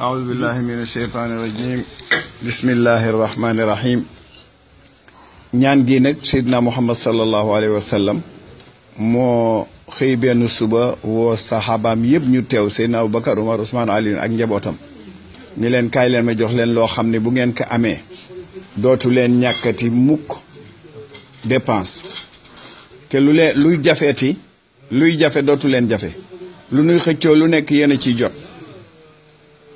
أعوذ بالله من الشيطان الرجيم بسم الله الرحمن الرحيم ñaan gi nag Seydina Muhammad sallallahu alayhi wa sallam moo xëy benn suba woo saxaabaam yëpp ñu teew Seydina Aboubacar Umar Ousmane Ali ak njabootam ni leen kaay leen ma jox leen loo xam ne bu ngeen ko amee dootu leen ñàkkati mukk dépense te luy jafeeti luy jafe dootu leen jafe lu nuy xëccoo lu nekk yéen a ciy jot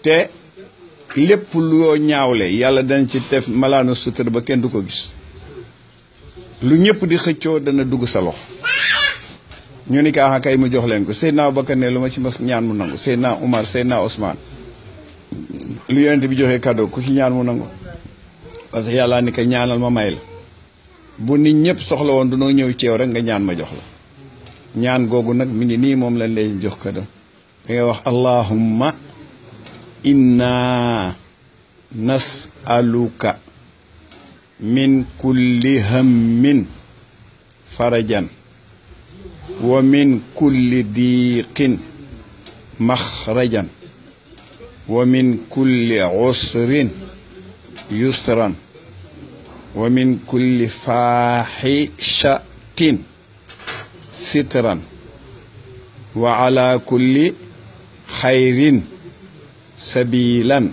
te lépp loo ñaawle yàlla dana ci def malaanu sutura ba kenn du ko gis lu ñëpp di xëccoo dana dugg sa loxo ñu ni ka kay mu jox leen ko Seydina Aboubacar ne lu ma ci mas ñaan mu nangu Seydina Umar Seydina Ousmane lu yonent bi joxe cadeau ku ci ñaan mu nangu parce que yàlla ni ko ñaanal ma may la bu nit ñëpp soxla woon dunoo ñëw ci yow rek nga ñaan ma jox la ñaan googu nag mi ngi nii moom lañ lay jox cadeau da ngay wax allahumma inna nas'aluka min kulli hammin farajan wa min kulli diiqin maxrajan wa min kulli usrin yusran wa min kulli faaxishatin sitran wa ala kulli xayrin sabilan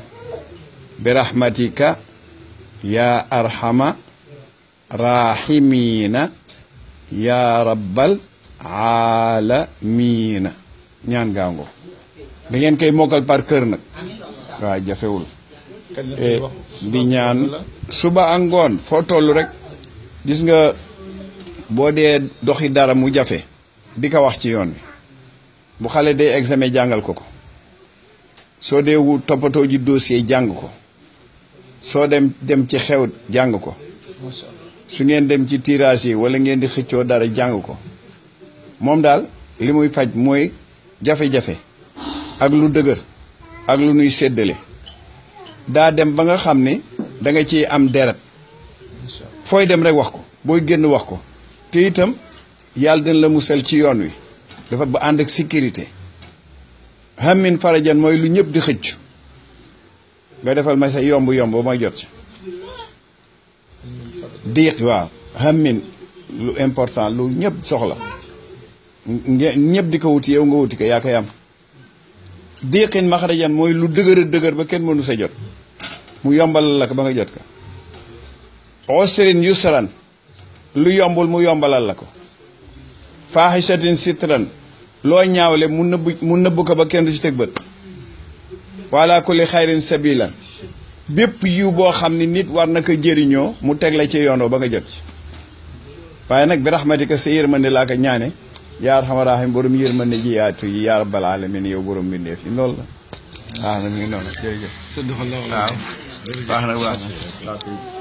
bi rahmatika ya arhama rahimina ya rabbal aalamiina ñaan gaango da ngeen koy mokkal par cœur nag waaw jafewul di ñaan suba ak ngoon foo toll rek gis nga boo dee doxi dara mu jafe di ko wax ci yoon bi bu xale day examen jàngal ko soo dee wu toppatoo ji dossier jàng ko soo dem ci xew jàng ko su ngeen dem ci tirage yi wala ngeen di xëccoo dara jàng ko moom daal li muy faj mooy jafe-jafe ak lu dëgër ak lu nuy séddale daa dem ba nga xam ne da nga ciy am deret fooy dem rek wax ko booy génn wax ko te itam yàlla dina la musal ci yoon wi dafa ba ànd ak sécurité hammin farajan mooy lu ñëpp di xëcc nga defal ma sa yomb ba may jot ci diiq waaw hammin lu important lu ñëpp soxla ñëpp di ko wuti yow nga wuti ko yaa koy am diiqin maxrajan mooy lu dëgër ba kenn mënu sa jot mu yombal la ko ba nga jot ko usrin yusran lu yombul mu yombalal la ko faaxisatin sitran loo ñaawle mu nëbb ko ba kenn du ci teg bët wala kulli xayrin sabilan bépp yiw boo xam ne nit war na ko jëriñoo mu teg la ci yoonoo ba nga jot ci waaye nag bi rahmatika sa yërmande laa ko ñaane yaa arhamar raahim borom yërmande ji yaatu yi yaa rabbal alamin yow borom mbindeef yi loolu la waaw nag mi ngi noonu jërëjëf waaw baax na